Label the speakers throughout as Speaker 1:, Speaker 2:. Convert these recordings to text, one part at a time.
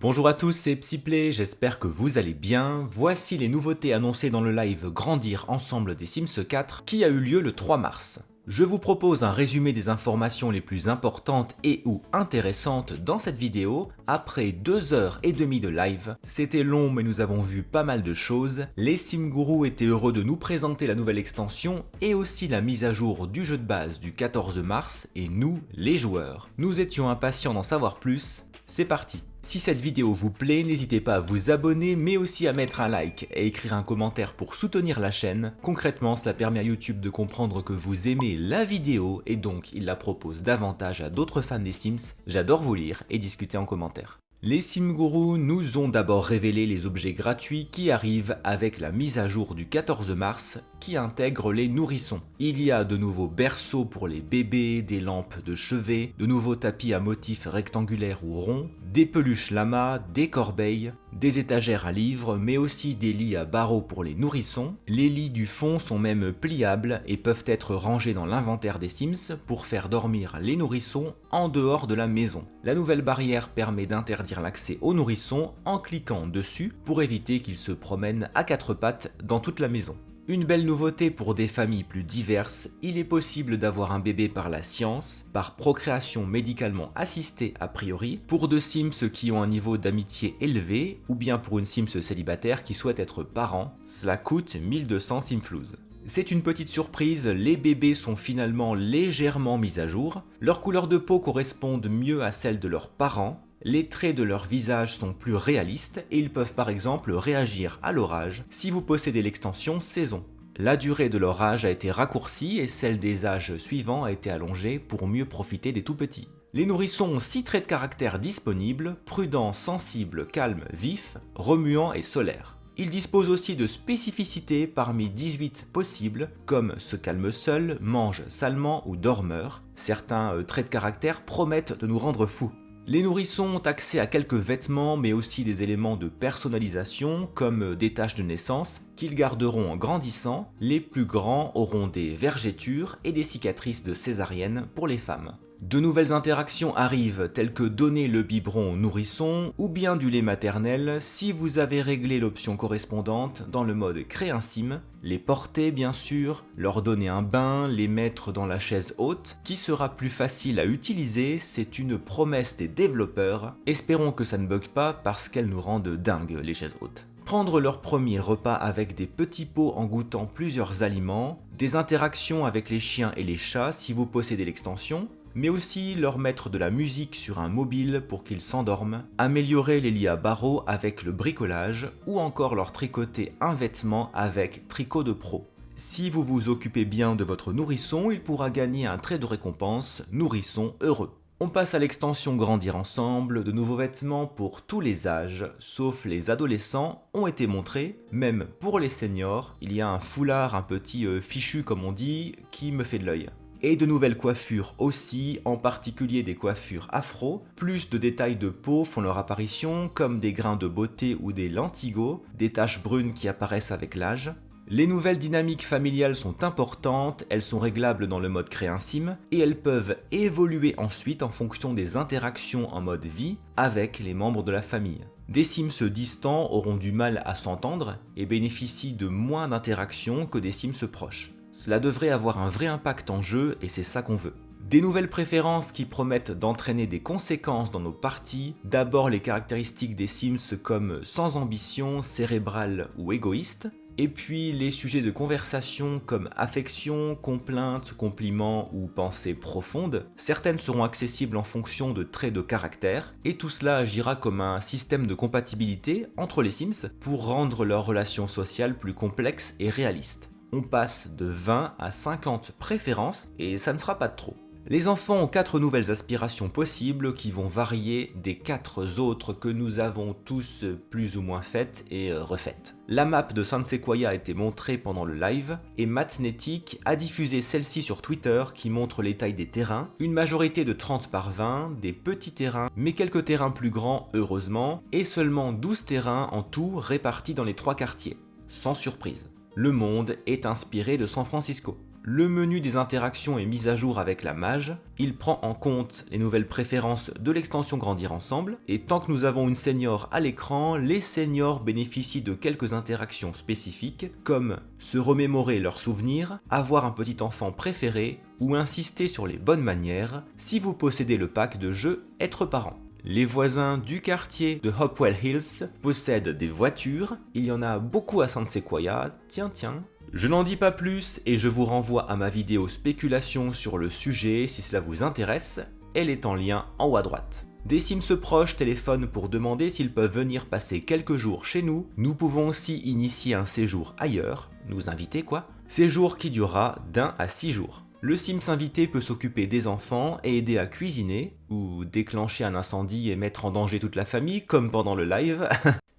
Speaker 1: Bonjour à tous, c'est Psyplay, j'espère que vous allez bien. Voici les nouveautés annoncées dans le live Grandir ensemble des Sims 4 qui a eu lieu le 3 mars. Je vous propose un résumé des informations les plus importantes et ou intéressantes dans cette vidéo. Après 2h30 de live, c'était long mais nous avons vu pas mal de choses. Les Simgourous étaient heureux de nous présenter la nouvelle extension et aussi la mise à jour du jeu de base du 14 mars et nous, les joueurs. Nous étions impatients d'en savoir plus, c'est parti. Si cette vidéo vous plaît, n'hésitez pas à vous abonner mais aussi à mettre un like et écrire un commentaire pour soutenir la chaîne. Concrètement, cela permet à YouTube de comprendre que vous aimez la vidéo et donc il la propose davantage à d'autres fans des Sims. J'adore vous lire et discuter en commentaire. Les Simgourous nous ont d'abord révélé les objets gratuits qui arrivent avec la mise à jour du 14 mars qui intègre les nourrissons. Il y a de nouveaux berceaux pour les bébés, des lampes de chevet, de nouveaux tapis à motifs rectangulaires ou ronds, des peluches lamas, des corbeilles, des étagères à livres, mais aussi des lits à barreaux pour les nourrissons. Les lits du fond sont même pliables et peuvent être rangés dans l'inventaire des Sims pour faire dormir les nourrissons en dehors de la maison. La nouvelle barrière permet d'interdire l'accès aux nourrissons en cliquant dessus pour éviter qu'ils se promènent à quatre pattes dans toute la maison. Une belle nouveauté pour des familles plus diverses, il est possible d'avoir un bébé par la science, par procréation médicalement assistée a priori, pour deux Sims qui ont un niveau d'amitié élevé, ou bien pour une Sims célibataire qui souhaite être parent, cela coûte 1200 Simflouz. C'est une petite surprise, les bébés sont finalement légèrement mis à jour, leurs couleurs de peau correspondent mieux à celles de leurs parents, les traits de leur visage sont plus réalistes et ils peuvent par exemple réagir à l'orage si vous possédez l'extension saison. La durée de leur âge a été raccourcie et celle des âges suivants a été allongée pour mieux profiter des tout petits. Les nourrissons ont 6 traits de caractère disponibles, prudent, sensible, calme, vif, remuant et solaire. Ils disposent aussi de spécificités parmi 18 possibles, comme se calme seul, mange salement ou dormeur. Certains traits de caractère promettent de nous rendre fous. Les nourrissons ont accès à quelques vêtements mais aussi des éléments de personnalisation comme des taches de naissance qu'ils garderont en grandissant. Les plus grands auront des vergetures et des cicatrices de césarienne pour les femmes. De nouvelles interactions arrivent telles que donner le biberon au nourrisson ou bien du lait maternel si vous avez réglé l'option correspondante dans le mode Créer un Sim, les porter bien sûr, leur donner un bain, les mettre dans la chaise haute qui sera plus facile à utiliser, c'est une promesse des développeurs. Espérons que ça ne bug pas parce qu'elles nous rendent dingues les chaises hautes. Prendre leur premier repas avec des petits pots en goûtant plusieurs aliments, des interactions avec les chiens et les chats si vous possédez l'extension, mais aussi leur mettre de la musique sur un mobile pour qu'ils s'endorment, améliorer les lits à barreaux avec le bricolage ou encore leur tricoter un vêtement avec Tricot de Pro. Si vous vous occupez bien de votre nourrisson, il pourra gagner un trait de récompense Nourrisson heureux. On passe à l'extension Grandir ensemble, de nouveaux vêtements pour tous les âges, sauf les adolescents, ont été montrés, même pour les seniors, il y a un foulard un petit fichu comme on dit, qui me fait de l'œil. Et de nouvelles coiffures aussi, en particulier des coiffures afro. Plus de détails de peau font leur apparition, comme des grains de beauté ou des lentigos, des taches brunes qui apparaissent avec l'âge. Les nouvelles dynamiques familiales sont importantes, elles sont réglables dans le mode Créer un Sim, et elles peuvent évoluer ensuite en fonction des interactions en mode vie avec les membres de la famille. Des Sims distants auront du mal à s'entendre et bénéficient de moins d'interactions que des Sims proches. Cela devrait avoir un vrai impact en jeu et c'est ça qu'on veut. Des nouvelles préférences qui promettent d'entraîner des conséquences dans nos parties. D'abord les caractéristiques des Sims comme sans ambition, cérébral ou égoïste. Et puis les sujets de conversation comme affection, complainte, compliment ou pensée profonde. Certaines seront accessibles en fonction de traits de caractère. Et tout cela agira comme un système de compatibilité entre les Sims pour rendre leurs relations sociales plus complexes et réalistes. On passe de 20 à 50 préférences et ça ne sera pas de trop. Les enfants ont 4 nouvelles aspirations possibles qui vont varier des 4 autres que nous avons tous plus ou moins faites et refaites. La map de San Sequoia a été montrée pendant le live et Matnetic a diffusé celle-ci sur Twitter qui montre les tailles des terrains, une majorité de 30 par 20, des petits terrains mais quelques terrains plus grands heureusement et seulement 12 terrains en tout répartis dans les 3 quartiers. Sans surprise. Le monde est inspiré de San Francisco. Le menu des interactions est mis à jour avec la mage, il prend en compte les nouvelles préférences de l'extension Grandir Ensemble, et tant que nous avons une senior à l'écran, les seniors bénéficient de quelques interactions spécifiques, comme se remémorer leurs souvenirs, avoir un petit enfant préféré, ou insister sur les bonnes manières, si vous possédez le pack de jeu Être parent. Les voisins du quartier de Hopewell Hills possèdent des voitures, il y en a beaucoup à San Sequoia, tiens. Je n'en dis pas plus et je vous renvoie à ma vidéo spéculation sur le sujet si cela vous intéresse, elle est en lien en haut à droite. Des Sims proches téléphonent pour demander s'ils peuvent venir passer quelques jours chez nous, nous pouvons aussi initier un séjour ailleurs, nous inviter quoi, séjour qui durera d'1 à 6 jours. Le Sims invité peut s'occuper des enfants et aider à cuisiner, ou déclencher un incendie et mettre en danger toute la famille, comme pendant le live.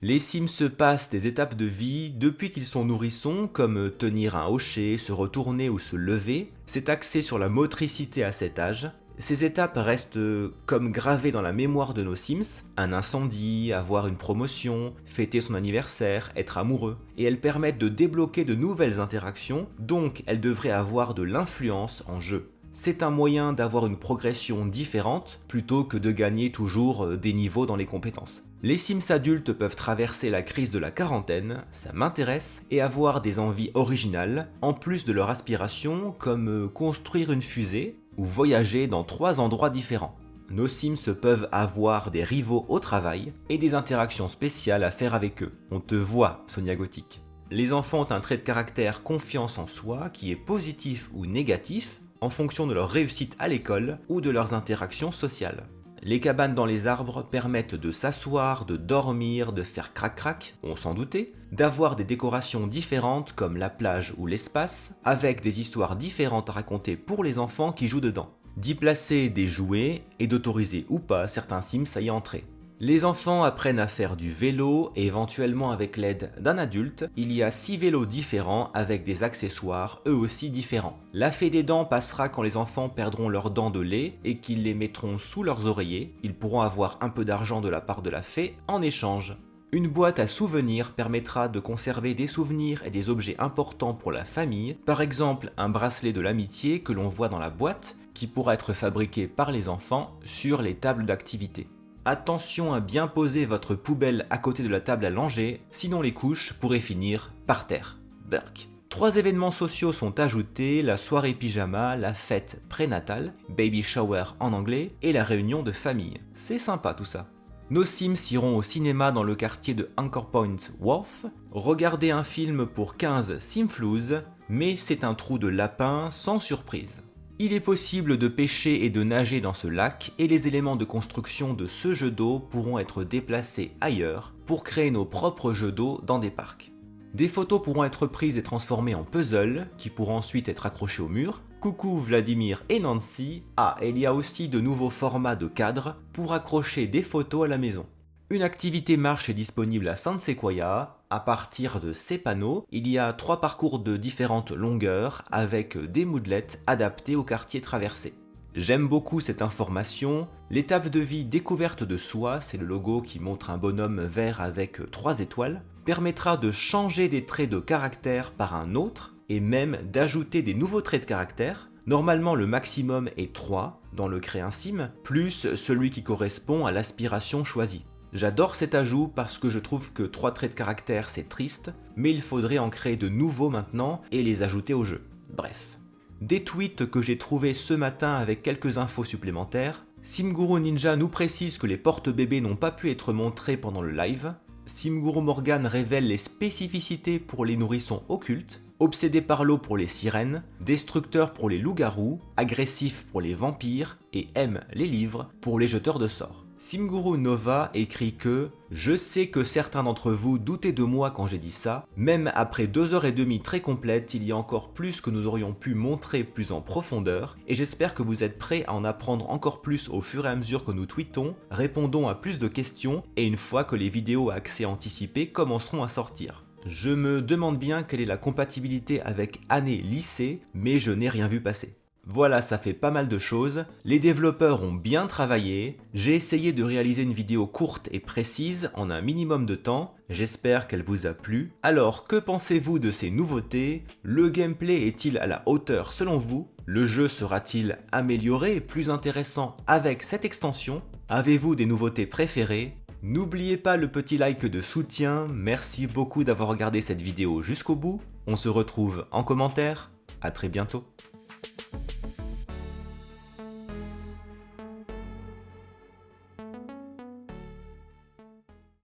Speaker 1: Les Sims passent des étapes de vie depuis qu'ils sont nourrissons, comme tenir un hochet, se retourner ou se lever. C'est axé sur la motricité à cet âge. Ces étapes restent comme gravées dans la mémoire de nos Sims, un incendie, avoir une promotion, fêter son anniversaire, être amoureux, et elles permettent de débloquer de nouvelles interactions, donc elles devraient avoir de l'influence en jeu. C'est un moyen d'avoir une progression différente, plutôt que de gagner toujours des niveaux dans les compétences. Les Sims adultes peuvent traverser la crise de la quarantaine, ça m'intéresse, et avoir des envies originales, en plus de leur aspiration, comme construire une fusée, ou voyager dans 3 endroits différents. Nos Sims peuvent avoir des rivaux au travail et des interactions spéciales à faire avec eux. On te voit, Sonia Gothic. Les enfants ont un trait de caractère confiance en soi qui est positif ou négatif en fonction de leur réussite à l'école ou de leurs interactions sociales. Les cabanes dans les arbres permettent de s'asseoir, de dormir, de faire crac-crac, on s'en doutait, d'avoir des décorations différentes comme la plage ou l'espace, avec des histoires différentes à raconter pour les enfants qui jouent dedans, d'y placer des jouets et d'autoriser ou pas certains Sims à y entrer. Les enfants apprennent à faire du vélo et éventuellement avec l'aide d'un adulte, il y a 6 vélos différents avec des accessoires eux aussi différents. La fée des dents passera quand les enfants perdront leurs dents de lait et qu'ils les mettront sous leurs oreillers, ils pourront avoir un peu d'argent de la part de la fée en échange. Une boîte à souvenirs permettra de conserver des souvenirs et des objets importants pour la famille, par exemple un bracelet de l'amitié que l'on voit dans la boîte, qui pourra être fabriqué par les enfants sur les tables d'activité. Attention à bien poser votre poubelle à côté de la table à langer, sinon les couches pourraient finir par terre. Burk. 3 événements sociaux sont ajoutés, la soirée pyjama, la fête prénatale, baby shower en anglais, et la réunion de famille. C'est sympa tout ça. Nos Sims iront au cinéma dans le quartier de Anchor Point Wharf, regarder un film pour 15 Simflouz, mais c'est un trou de lapin sans surprise. Il est possible de pêcher et de nager dans ce lac et les éléments de construction de ce jeu d'eau pourront être déplacés ailleurs pour créer nos propres jeux d'eau dans des parcs. Des photos pourront être prises et transformées en puzzles qui pourront ensuite être accrochés au mur. Coucou Vladimir et Nancy. Ah, et il y a aussi de nouveaux formats de cadres pour accrocher des photos à la maison. Une activité marche est disponible à San Sequoia. À partir de ces panneaux, il y a 3 parcours de différentes longueurs avec des moodlets adaptés au quartier traversé. J'aime beaucoup cette information. L'étape de vie découverte de soi, c'est le logo qui montre un bonhomme vert avec 3 étoiles, permettra de changer des traits de caractère par un autre et même d'ajouter des nouveaux traits de caractère. Normalement, le maximum est 3 dans le Créer un Sim, plus celui qui correspond à l'aspiration choisie. J'adore cet ajout parce que je trouve que 3 traits de caractère c'est triste, mais il faudrait en créer de nouveaux maintenant et les ajouter au jeu. Bref. Des tweets que j'ai trouvés ce matin avec quelques infos supplémentaires. Simguru Ninja nous précise que les porte-bébés n'ont pas pu être montrés pendant le live. Simguru Morgan révèle les spécificités pour les nourrissons occultes. Obsédé par l'eau pour les sirènes, destructeur pour les loups-garous, agressif pour les vampires et aime les livres pour les jeteurs de sorts. Simguru Nova écrit que « Je sais que certains d'entre vous doutaient de moi quand j'ai dit ça, même après 2h30 très complètes, il y a encore plus que nous aurions pu montrer plus en profondeur, et j'espère que vous êtes prêts à en apprendre encore plus au fur et à mesure que nous tweetons, répondons à plus de questions, et une fois que les vidéos à accès anticipé commenceront à sortir. Je me demande bien quelle est la compatibilité avec année lycée, mais je n'ai rien vu passer. » Voilà, ça fait pas mal de choses. Les développeurs ont bien travaillé. J'ai essayé de réaliser une vidéo courte et précise en un minimum de temps. J'espère qu'elle vous a plu. Alors, que pensez-vous de ces nouveautés? Le gameplay est-il à la hauteur selon vous? Le jeu sera-t-il amélioré et plus intéressant avec cette extension? Avez-vous des nouveautés préférées? N'oubliez pas le petit like de soutien. Merci beaucoup d'avoir regardé cette vidéo jusqu'au bout. On se retrouve en commentaire. À très bientôt.